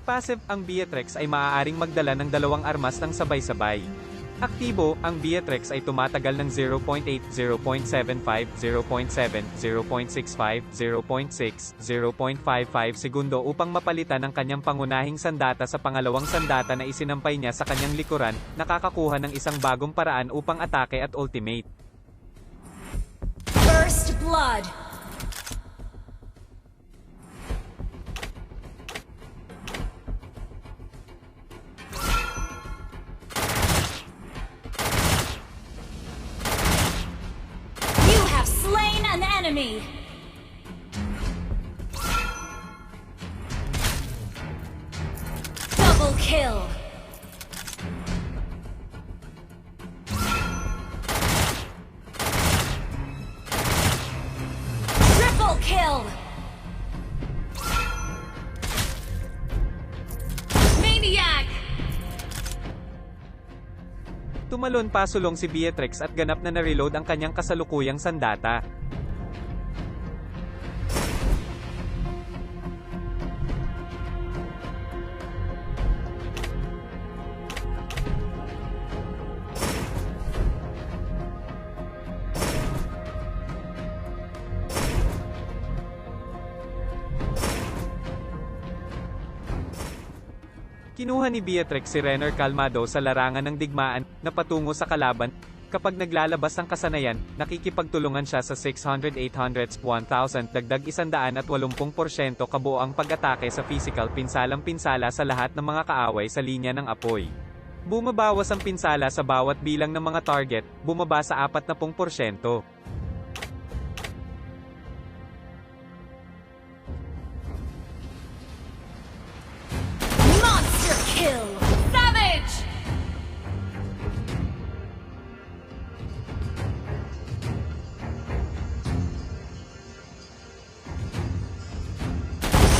Passive, ang Beatrix ay maaaring magdala ng dalawang armas ng sabay-sabay. Aktibo, ang Beatrix ay tumatagal ng 0.8, 0.75, 0.7, 0.65, 0.6, 0.55 segundo upang mapalitan ang kanyang pangunahing sandata sa pangalawang sandata na isinampay niya sa kanyang likuran, nakakakuha ng isang bagong paraan upang atake at ultimate. First blood. An enemy. Double kill. Triple kill. Maniac. Tumalon pasulong si Beatrix at ganap na na-reload ang kanyang kasalukuyang sandata. Kinuha ni Beatrix si Renner Calmado sa larangan ng digmaan na patungo sa kalaban. Kapag naglalabas ang kasanayan, nakikipagtulungan siya sa 600, 800, 1,000 dagdag 180% kabuoang pag-atake sa physical pinsalang-pinsala sa lahat ng mga kaaway sa linya ng apoy. Bumabawas ang pinsala sa bawat bilang ng mga target, bumaba sa 40%. Kill. Savage!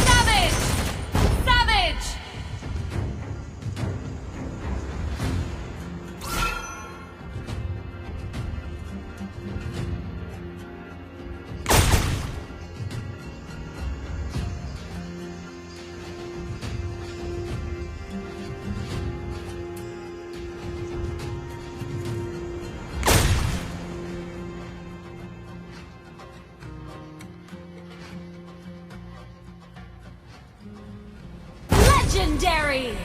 Savage! Savage! Legendary!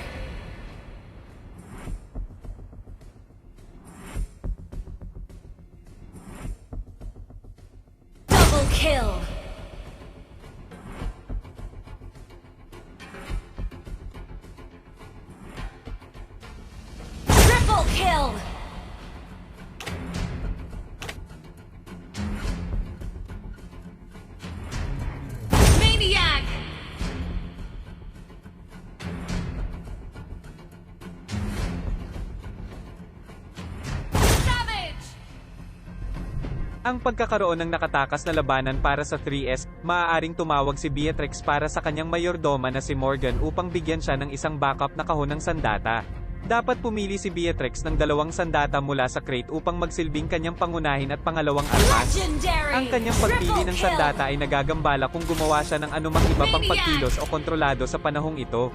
Double kill! Triple kill! Maniac! Ang pagkakaroon ng nakatakas na labanan para sa 3S, maaaring tumawag si Beatrix para sa kanyang mayordoma na si Morgan upang bigyan siya ng isang backup na kahon ng sandata. Dapat pumili si Beatrix ng dalawang sandata mula sa crate upang magsilbing kanyang pangunahin at pangalawang armas. Ang kanyang pagpili ng sandata ay nagagambala kung gumawa siya ng anumang iba pang pagkilos o kontrolado sa panahong ito.